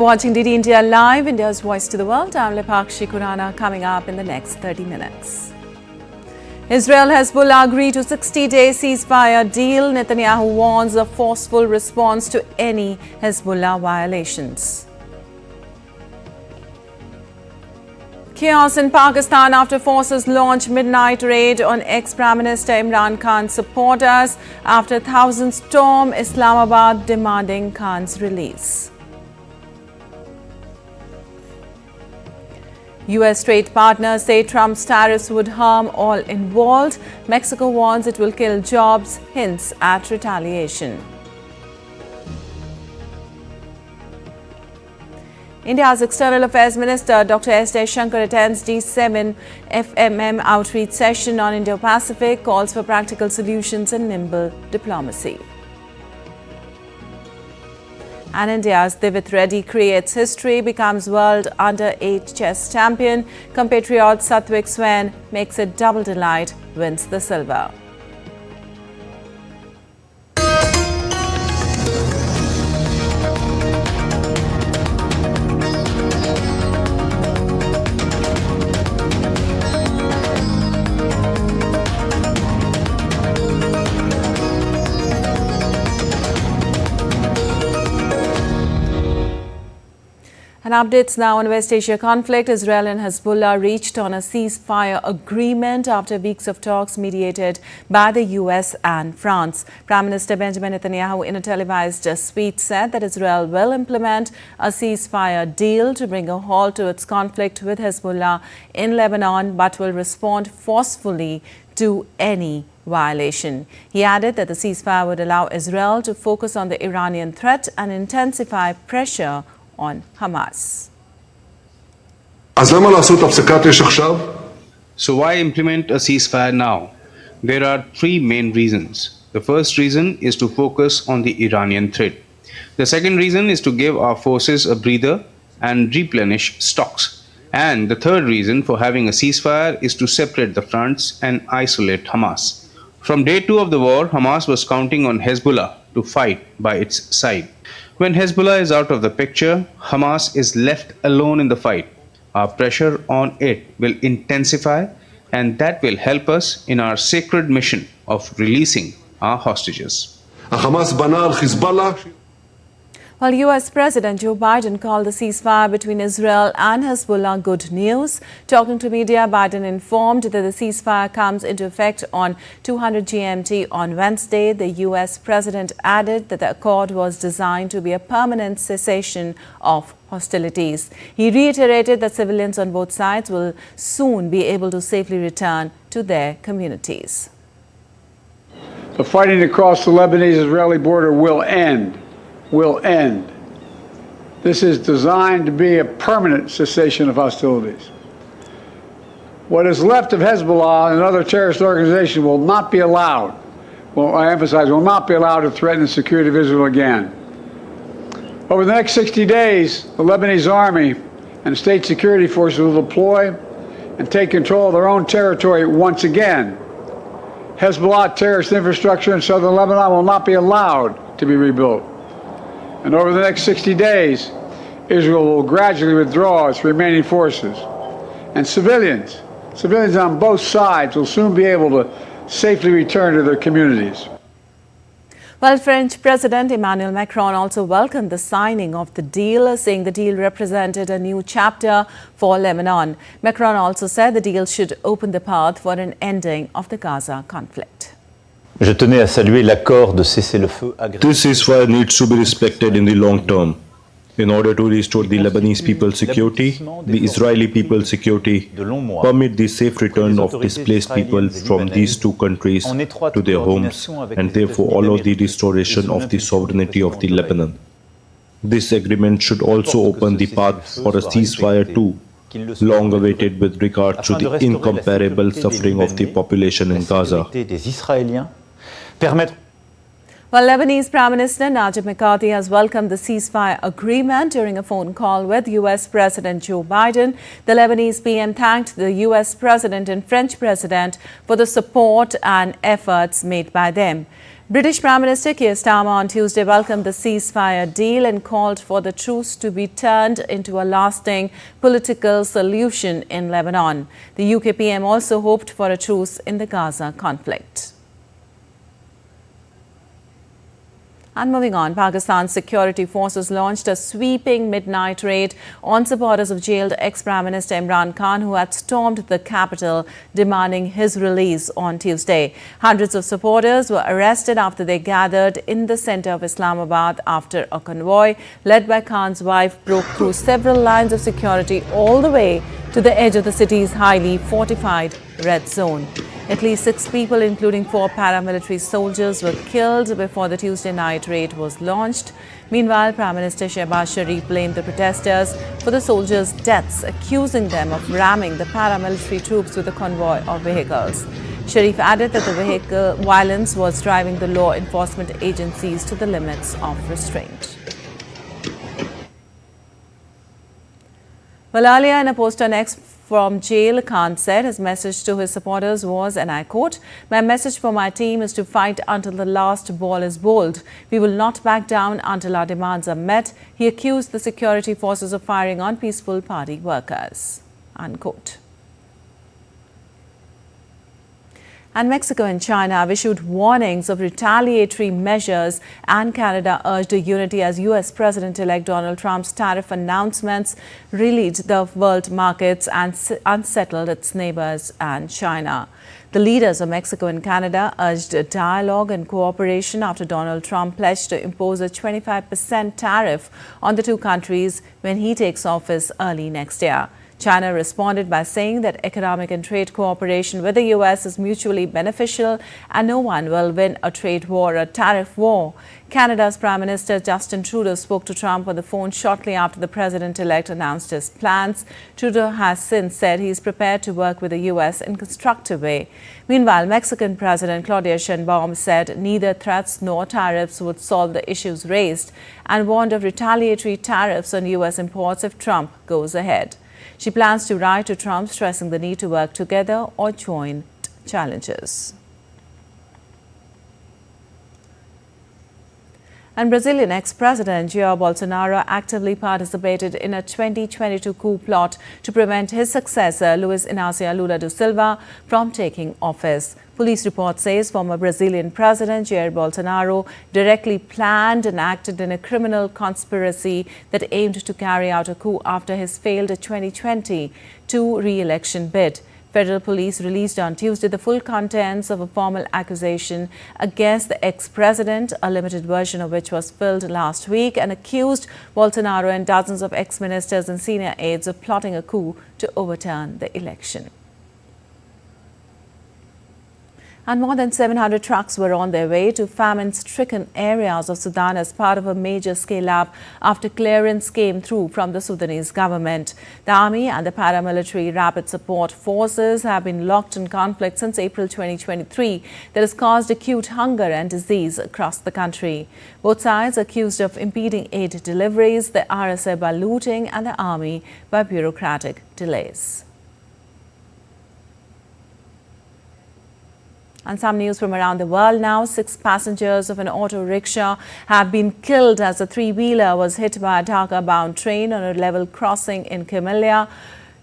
Watching DD India Live, India's Voice to the World. I'm Lepakshi Kurana. Coming up in the next 30 minutes. Israel-Hezbollah agree to 60-day ceasefire deal. Netanyahu warns a forceful response to any Hezbollah violations. Chaos in Pakistan after forces launch midnight raid on ex-Prime Minister Imran Khan's supporters after thousands storm Islamabad demanding Khan's release. U.S. trade partners say Trump's tariffs would harm all involved. Mexico warns it will kill jobs, hints at retaliation. India's External Affairs Minister Dr. S. Shankar attends G7 FMM outreach session on Indo-Pacific, calls for practical solutions and nimble diplomacy. And India's Divith Reddy creates history, becomes world under-8 chess champion. Compatriot Satwik Swain makes it double delight, wins the silver. And updates now on West Asia conflict. Israel and Hezbollah reached on a ceasefire agreement after weeks of talks mediated by the US and France. Prime Minister Benjamin Netanyahu, in a televised speech, said that Israel will implement a ceasefire deal to bring a halt to its conflict with Hezbollah in Lebanon, but will respond forcefully to any violation. He added that the ceasefire would allow Israel to focus on the Iranian threat and intensify pressure on Hamas. So why implement a ceasefire now? There are three main reasons. The first reason is to focus on the Iranian threat. The second reason is to give our forces a breather and replenish stocks. And the third reason for having a ceasefire is to separate the fronts and isolate Hamas. From day 2 of the war, Hamas was counting on Hezbollah to fight by its side. When Hezbollah is out of the picture, Hamas is left alone in the fight. Our pressure on it will intensify, and that will help us in our sacred mission of releasing our hostages. While US President Joe Biden called the ceasefire between Israel and Hezbollah good news, talking to media, Biden informed that the ceasefire comes into effect on 200 GMT on Wednesday. The US President added that the accord was designed to be a permanent cessation of hostilities. He reiterated that civilians on both sides will soon be able to safely return to their communities. The fighting across the Lebanese-Israeli border will end. This is designed to be a permanent cessation of hostilities. What is left of Hezbollah and other terrorist organizations will not be allowed, well, I emphasize, will not be allowed to threaten the security of Israel again. Over the next 60 days, the Lebanese army and state security forces will deploy and take control of their own territory once again. Hezbollah terrorist infrastructure in southern Lebanon will not be allowed to be rebuilt. And over the next 60 days, Israel will gradually withdraw its remaining forces. And civilians on both sides will soon be able to safely return to their communities. Well, French President Emanuel Macron also welcomed the signing of the deal, saying the deal represented a new chapter for Lebanon. Macron also said the deal should open the path for an ending of the Gaza conflict. Je tenais à saluer l'accord de cessez-le-feu agréé. This ceasefire needs to be respected in the long term. In order to restore the Lebanese people's security, the Israeli people's security, permit the safe return of displaced people from these two countries to their homes, and therefore allow the restoration of the sovereignty of the Lebanon. This agreement should also open the path for a ceasefire too, long awaited with regard to the incomparable suffering of the population in Gaza. Well, Lebanese Prime Minister Najib McCarthy has welcomed the ceasefire agreement during a phone call with US President Joe Biden. The Lebanese PM thanked the US President and French President for the support and efforts made by them. British Prime Minister Keir Starmer on Tuesday welcomed the ceasefire deal and called for the truce to be turned into a lasting political solution in Lebanon. The UK PM also hoped for a truce in the Gaza conflict. And moving on, Pakistan's security forces launched a sweeping midnight raid on supporters of jailed ex-Prime Minister Imran Khan, who had stormed the capital demanding his release on Tuesday. Hundreds of supporters were arrested after they gathered in the centre of Islamabad after a convoy led by Khan's wife broke through several lines of security all the way to the edge of the city's highly fortified red zone. At least 6 people, including 4 paramilitary soldiers, were killed before the Tuesday night raid was launched. Meanwhile, Prime Minister Shehbaz Sharif blamed the protesters for the soldiers' deaths, accusing them of ramming the paramilitary troops with a convoy of vehicles. Sharif added that the vehicle violence was driving the law enforcement agencies to the limits of restraint. Well, earlier in a post on X from jail, Khan said his message to his supporters was, and I quote, "My message for my team is to fight until the last ball is bowled. We will not back down until our demands are met." He accused the security forces of firing on peaceful party workers, unquote. And Mexico and China have issued warnings of retaliatory measures, and Canada urged unity as U.S. President-elect Donald Trump's tariff announcements rallied the world markets and unsettled its neighbors and China. The leaders of Mexico and Canada urged dialogue and cooperation after Donald Trump pledged to impose a 25% tariff on the two countries when he takes office early next year. China responded by saying that economic and trade cooperation with the U.S. is mutually beneficial and no one will win a trade war or a tariff war. Canada's Prime Minister Justin Trudeau spoke to Trump on the phone shortly after the president-elect announced his plans. Trudeau has since said he is prepared to work with the U.S. in a constructive way. Meanwhile, Mexican President Claudia Sheinbaum said neither threats nor tariffs would solve the issues raised and warned of retaliatory tariffs on U.S. imports if Trump goes ahead. She plans to write to Trump stressing the need to work together or joint challenges. And Brazilian ex-president Gio Bonaro actively participated in a 2022 coup plot to prevent his successor, Luiz Inácio Lula da Silva, from taking office. Police report says former Brazilian President Jair Bolsonaro directly planned and acted in a criminal conspiracy that aimed to carry out a coup after his failed 2022 re-election bid. Federal police released on Tuesday the full contents of a formal accusation against the ex-president, a limited version of which was filed last week, and accused Bolsonaro and dozens of ex-ministers and senior aides of plotting a coup to overturn the election. And more than 700 trucks were on their way to famine-stricken areas of Sudan as part of a major scale-up after clearance came through from the Sudanese government. The army and the paramilitary rapid support forces have been locked in conflict since April 2023 that has caused acute hunger and disease across the country. Both sides accused of impeding aid deliveries, the rsha by looting and the army by bureaucratic delays. And some news from around the world now. 6 passengers of an auto rickshaw have been killed as a 3-wheeler was hit by a Dhaka-bound train on a level crossing in Kimalia.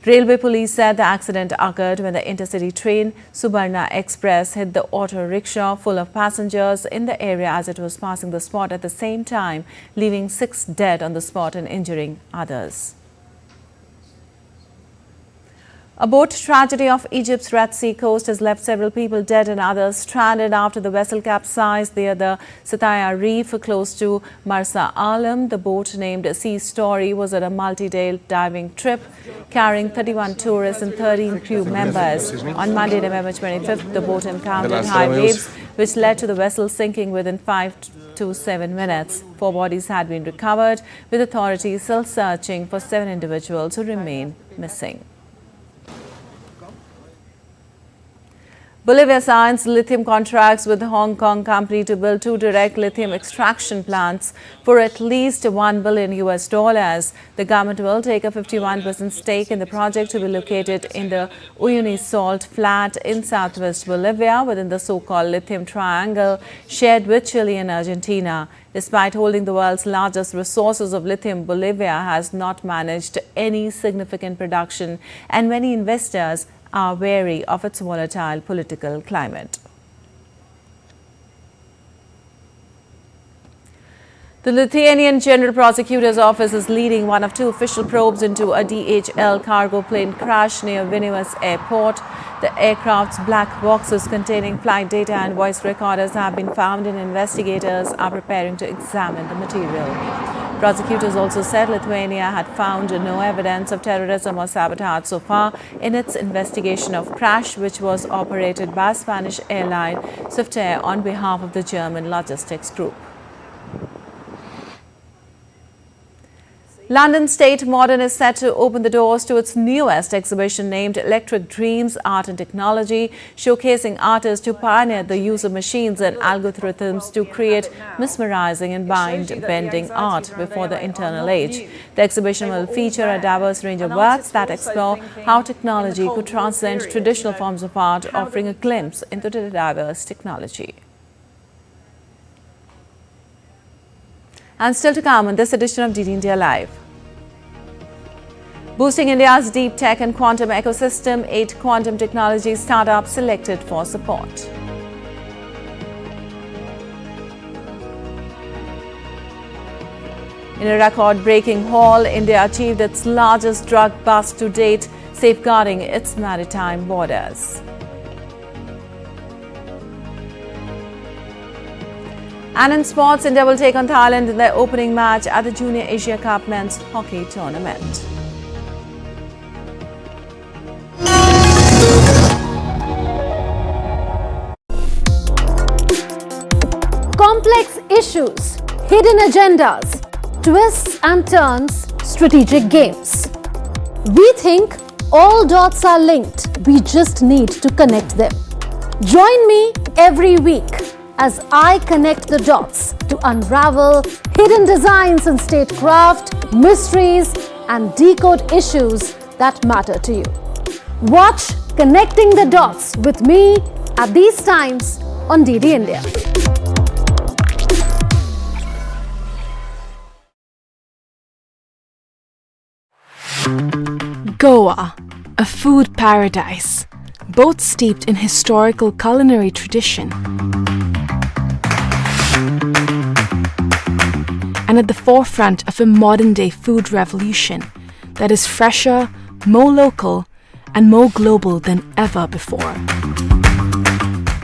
Railway police said the accident occurred when the intercity train Subarna Express hit the auto rickshaw full of passengers in the area as it was passing the spot at the same time, leaving 6 dead on the spot and injuring others. A boat tragedy off Egypt's Red Sea coast has left several people dead and others stranded after the vessel capsized near the Sataya Reef close to Marsa Alam. The boat, named Sea Story, was on a multi-day diving trip carrying 31 tourists and 13 crew members. On Monday, November 25th, the boat encountered high waves, which led to the vessel sinking within 5 to 7 minutes. 4 bodies had been recovered, with authorities still searching for 7 individuals who remain missing. Bolivia signs lithium contracts with the Hong Kong company to build 2 direct lithium extraction plants for at least $1 billion. The government will take a 51% stake in the project to be located in the Uyuni Salt Flat in southwest Bolivia within the so-called lithium triangle shared with Chile and Argentina. Despite holding the world's largest resources of lithium, Bolivia has not managed any significant production, and many investors are wary of its volatile political climate. The Lithuanian General Prosecutor's Office is leading one of 2 official probes into a DHL cargo plane crash near Vilnius Airport. The aircraft's black boxes containing flight data and voice recorders have been found, and investigators are preparing to examine the material. Prosecutors also said Lithuania had found no evidence of terrorism or sabotage so far in its investigation of crash, which was operated by Spanish airline Swiftair on behalf of the German logistics group. London State Modern is set to open the doors to its newest exhibition named Electric Dreams, Art and Technology, showcasing artists who pioneered the use of machines and algorithms to create mesmerizing and mind-bending art before the internal age. The exhibition will feature a diverse range of works that explore how technology could transcend traditional forms of art, offering a glimpse into the diverse technology. And still to come on this edition of DD India Live. Boosting India's deep tech and quantum ecosystem, 8 quantum technology startups selected for support. In a record-breaking haul, India achieved its largest drug bust to date, safeguarding its maritime borders. And in sports, India will take on Thailand in their opening match at the Junior Asia Cup Men's Hockey Tournament. Complex issues, hidden agendas, twists and turns, strategic games. We think all dots are linked. We just need to connect them. Join me every week as I connect the dots to unravel hidden designs in statecraft, mysteries, and decode issues that matter to you. Watch Connecting the Dots with me at these times on DD India. Goa, a food paradise, both steeped in historical culinary tradition and at the forefront of a modern-day food revolution that is fresher, more local, and more global than ever before.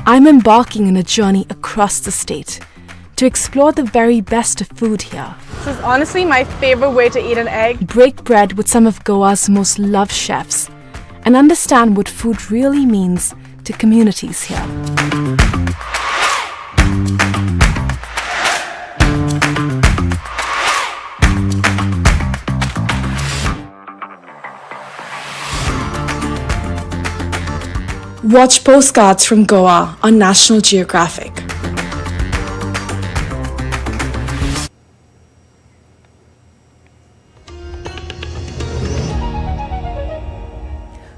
I'm embarking on a journey across the state to explore the very best of food here. This is honestly my favorite way to eat an egg. Break bread with some of Goa's most loved chefs and understand what food really means to communities here. Watch Postcards from Goa on National Geographic.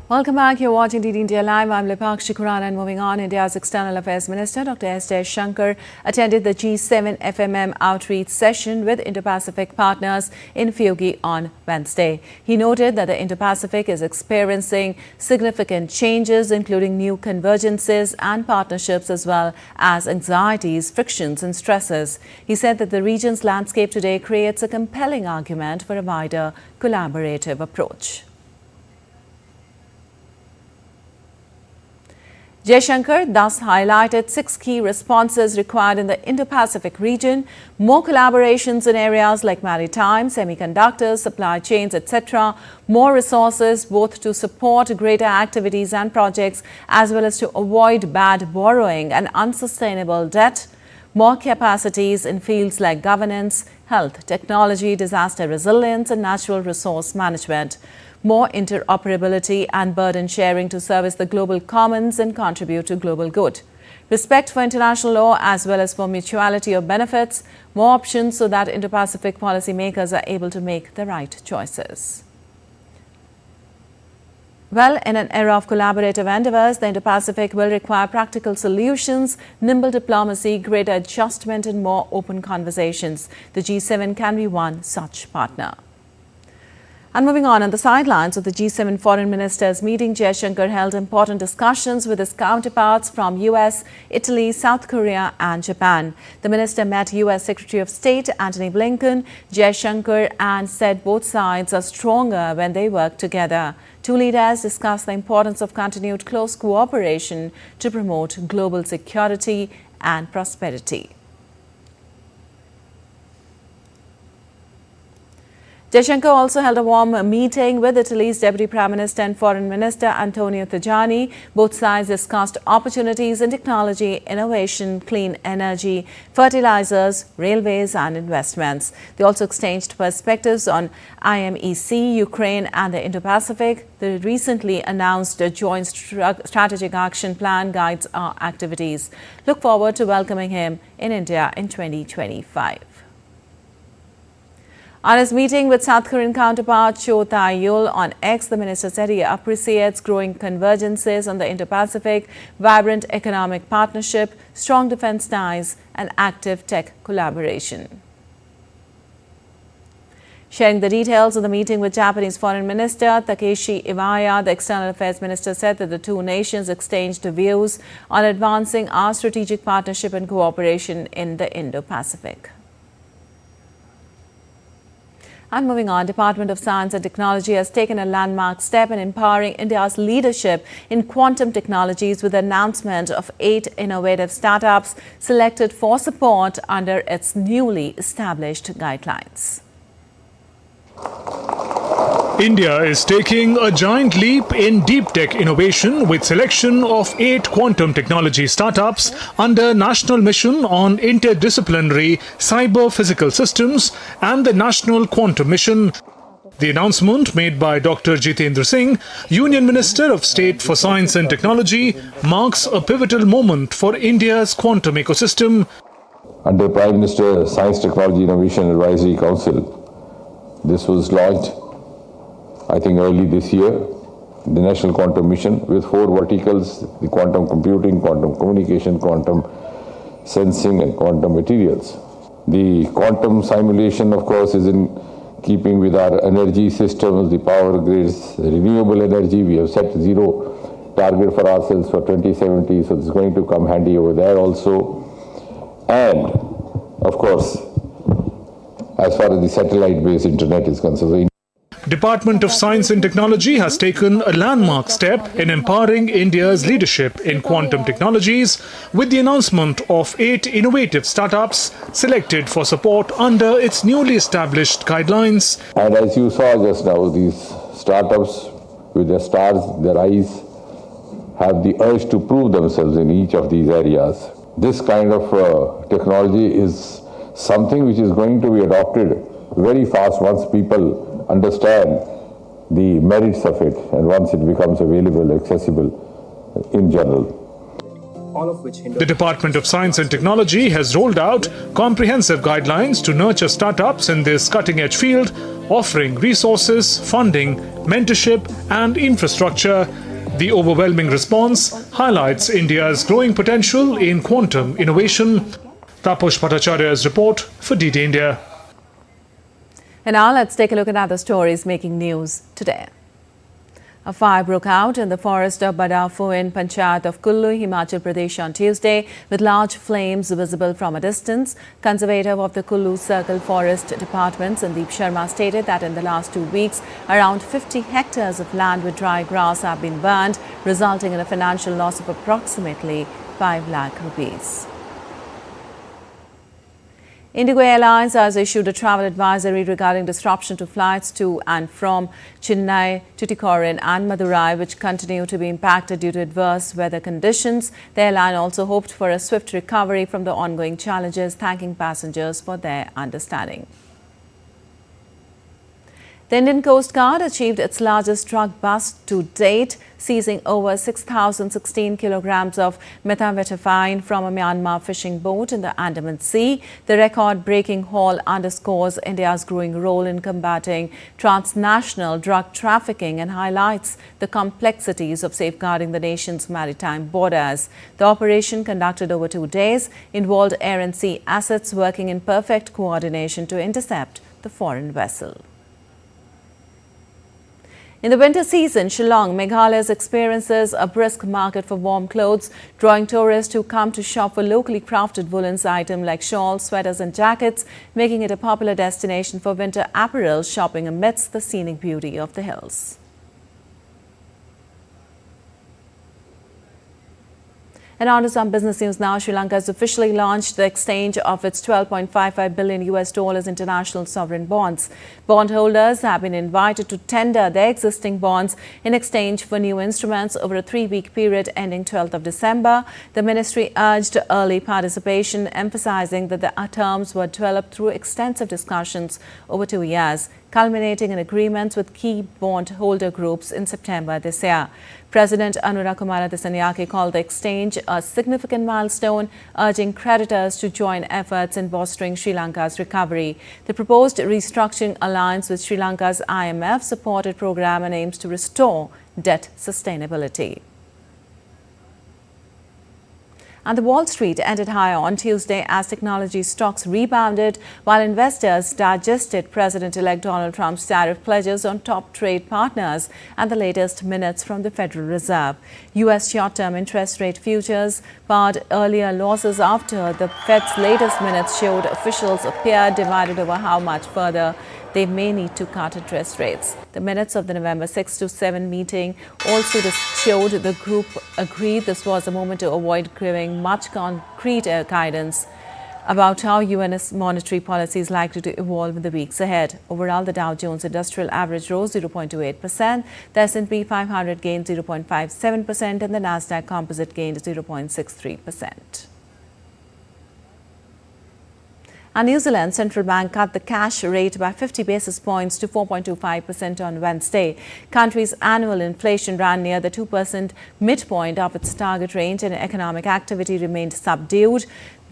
Welcome back. You're watching DD India Live. I'm Lipakshi Khurana, and moving on, India's External Affairs Minister Dr. S. Shankar attended the G7 FMM outreach session with Indo-Pacific partners in Fiji on Wednesday. He noted that the Indo-Pacific is experiencing significant changes, including new convergences and partnerships, as well as anxieties, frictions and stresses. He said that the region's landscape today creates a compelling argument for a wider collaborative approach. Shankar thus highlighted 6 key responses required in the Indo-Pacific region: more collaborations in areas like maritime, semiconductors, supply chains, etc., more resources both to support greater activities and projects as well as to avoid bad borrowing and unsustainable debt, more capacities in fields like governance, health, technology, disaster resilience and natural resource management, more interoperability and burden sharing to service the global commons and contribute to global good. Respect for international law as well as for mutuality of benefits, more options so that Indo-Pacific policymakers are able to make the right choices. Well, in an era of collaborative endeavours, the Indo-Pacific will require practical solutions, nimble diplomacy, greater adjustment and more open conversations. The G7 can be one such partner. And moving on the sidelines of the G7 foreign ministers meeting, Shankar held important discussions with his counterparts from US, Italy, South Korea and Japan. The minister met US Secretary of State Antony Blinken, Shankar, and said both sides are stronger when they work together. Two leaders discussed the importance of continued close cooperation to promote global security and prosperity. Shankar also held a warm meeting with Italy's Deputy Prime Minister and Foreign Minister Antonio Tajani. Both sides discussed opportunities in technology, innovation, clean energy, fertilizers, railways and investments. They also exchanged perspectives on IMEC, Ukraine and the Indo-Pacific. The recently announced joint strategic action plan guides our activities. Look forward to welcoming him in India in 2025. On his meeting with South Korean counterpart Cho Tae-yul on X, the minister said he appreciates growing convergences on the Indo-Pacific, vibrant economic partnership, strong defense ties and active tech collaboration. Sharing the details of the meeting with Japanese Foreign Minister Takeshi Iwaya, the External Affairs Minister said that the two nations exchanged views on advancing our strategic partnership and cooperation in the Indo-Pacific. And moving on, Department of Science and Technology has taken a landmark step in empowering India's leadership in quantum technologies with the announcement of 8 innovative startups selected for support under its newly established guidelines. India is taking a giant leap in deep tech innovation with selection of 8 quantum technology startups under National Mission on Interdisciplinary Cyber-Physical Systems and the National Quantum Mission. The announcement made by Dr. Jitendra Singh, Union Minister of State for Science and Technology, marks a pivotal moment for India's quantum ecosystem. Under Prime Minister Science, Technology, Innovation Advisory Council, this was launched I think early this year, the National Quantum Mission with 4 verticals, the quantum computing, quantum communication, quantum sensing and quantum materials. The quantum simulation, of course, is in keeping with our energy systems, the power grids, renewable energy. We have set zero target for ourselves for 2070, so it's going to come handy over there also. And, of course, as far as the satellite-based internet is concerned, Department of Science and Technology has taken a landmark step in empowering India's leadership in quantum technologies with the announcement of 8 innovative startups selected for support under its newly established guidelines. And as you saw just now, these startups with their stars, their eyes, have the urge to prove themselves in each of these areas. This kind of technology is something which is going to be adopted very fast once people understand the merits of it and once it becomes available, accessible in general. The Department of Science and Technology has rolled out comprehensive guidelines to nurture startups in this cutting-edge field, offering resources, funding, mentorship and infrastructure. The overwhelming response highlights India's growing potential in quantum innovation. Taposh Bhattacharya's report for DD India. And now let's take a look at other stories making news today. A fire broke out in the forest of Badafu in Panchayat of Kullu, Himachal Pradesh on Tuesday, with large flames visible from a distance. Conservator of the Kullu Circle Forest Department, Sandeep Sharma, stated that in the last 2 weeks, around 50 hectares of land with dry grass have been burned, resulting in a financial loss of approximately 5 lakh rupees. Indigo Airlines has issued a travel advisory regarding disruption to flights to and from Chennai, Tuticorin and Madurai, which continue to be impacted due to adverse weather conditions. The airline also hoped for a swift recovery from the ongoing challenges, thanking passengers for their understanding. The Indian Coast Guard achieved its largest drug bust to date, seizing over 6,016 kilograms of methamphetamine from a Myanmar fishing boat in the Andaman Sea. The record-breaking haul underscores India's growing role in combating transnational drug trafficking and highlights the complexities of safeguarding the nation's maritime borders. The operation, conducted over 2 days, involved air and sea assets working in perfect coordination to intercept the foreign vessel. In the winter season, Shillong, Meghalaya experiences a brisk market for warm clothes, drawing tourists who come to shop for locally crafted woolens items like shawls, sweaters and jackets, making it a popular destination for winter apparel shopping amidst the scenic beauty of the hills. And on to some business news now. Sri Lanka has officially launched the exchange of its $12.55 billion international sovereign bonds. Bondholders have been invited to tender their existing bonds in exchange for new instruments over a 3-week period ending 12th of December. The ministry urged early participation, emphasizing that the terms were developed through extensive discussions over 2 years, culminating in agreements with key bondholder groups in September this year. President Anura Kumara Dissanayake called the exchange a significant milestone, urging creditors to join efforts in bolstering Sri Lanka's recovery. The proposed restructuring aligns with Sri Lanka's IMF-supported program and aims to restore debt sustainability. And the Wall Street ended higher on Tuesday as technology stocks rebounded while investors digested President-elect Donald Trump's tariff pledges on top trade partners and the latest minutes from the Federal Reserve. U.S. short-term interest rate futures barred earlier losses after the Fed's latest minutes showed officials appear divided over how much further they may need to cut interest rates. The minutes of the November 6 to 7 meeting also showed the group agreed this was a moment to avoid giving much concrete guidance about how U.S. monetary policy is likely to evolve in the weeks ahead. Overall, the Dow Jones Industrial Average rose 0.28%, the S&P 500 gained 0.57%, and the Nasdaq Composite gained 0.63%. And New Zealand's central bank cut the cash rate by 50 basis points to 4.25% on Wednesday. Country's annual inflation ran near the 2% midpoint of its target range and economic activity remained subdued.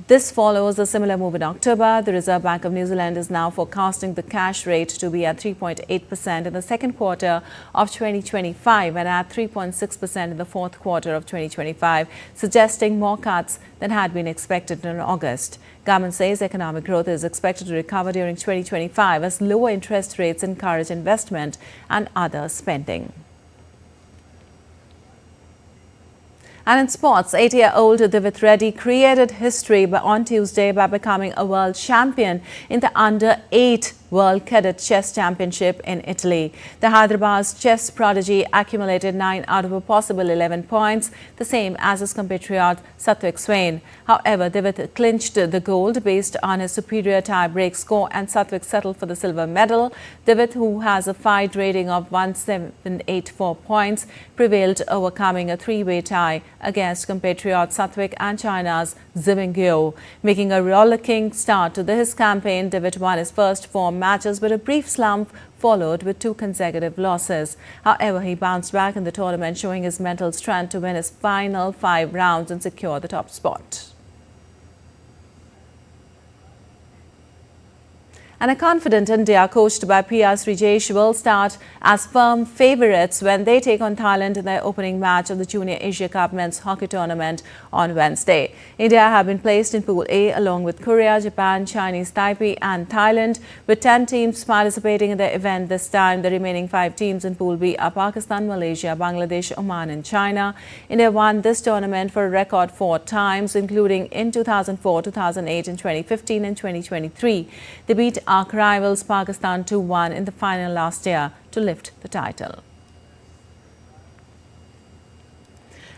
This follows a similar move in October. The Reserve Bank of New Zealand is now forecasting the cash rate to be at 3.8% in the second quarter of 2025 and at 3.6% in the fourth quarter of 2025, suggesting more cuts than had been expected in August. Government says economic growth is expected to recover during 2025 as lower interest rates encourage investment and other spending. And in sports, 8-year-old Divith Reddy created history on Tuesday by becoming a world champion in the Under-8 World Cadet Chess Championship in Italy. The Hyderabad's chess prodigy accumulated 9 out of a possible 11 points, the same as his compatriot Satwik Swain. However, Divith clinched the gold based on his superior tie-break score and Satwik settled for the silver medal. Divith, who has a FIDE rating of 1784 points, prevailed, overcoming a 3-way tie against compatriot Satwik and China's Zhibing Guo. Making a rollicking start to his campaign, Divith won his first 4 matches, but a brief slump followed with 2 consecutive losses. However, he bounced back in the tournament, showing his mental strength to win his final 5 rounds and secure the top spot. And a confident India, coached by PR Srijesh, will start as firm favourites when they take on Thailand in their opening match of the Junior Asia Cup men's hockey tournament on Wednesday. India have been placed in Pool A along with Korea, Japan, Chinese Taipei and Thailand, with 10 teams participating in the event this time. The remaining 5 teams in Pool B are Pakistan, Malaysia, Bangladesh, Oman and China. India won this tournament for a record 4 times, including in 2004, 2008 and 2015 and 2023. They beat arch rivals Pakistan 2-1 in the final last year to lift the title.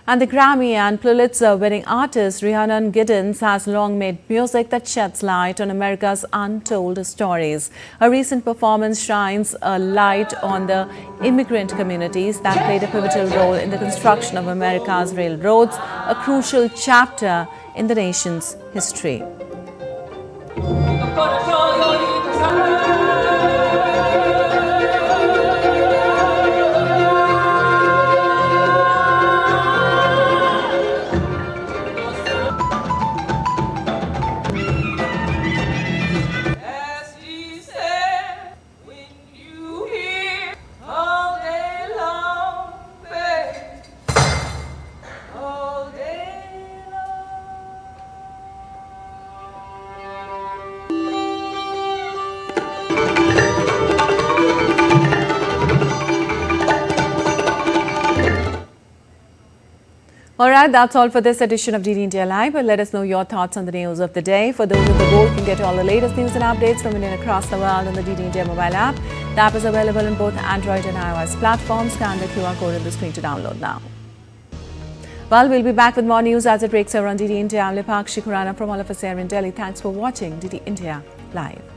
And the Grammy and Pulitzer-winning artist Rhiannon Giddens has long made music that sheds light on America's untold stories. A recent performance shines a light on the immigrant communities that played a pivotal role in the construction of America's railroads, a crucial chapter in the nation's history. All right, that's all for this edition of DD India Live. But let us know your thoughts on the news of the day. For those on the go, you can get all the latest news and updates from India and across the world on the DD India mobile app. The app is available on both Android and iOS platforms. Scan the QR code on the screen to download now. Well, we'll be back with more news as it breaks over on DD India. I'm Lipakshi Khurana from all of us here in Delhi. Thanks for watching DD India Live.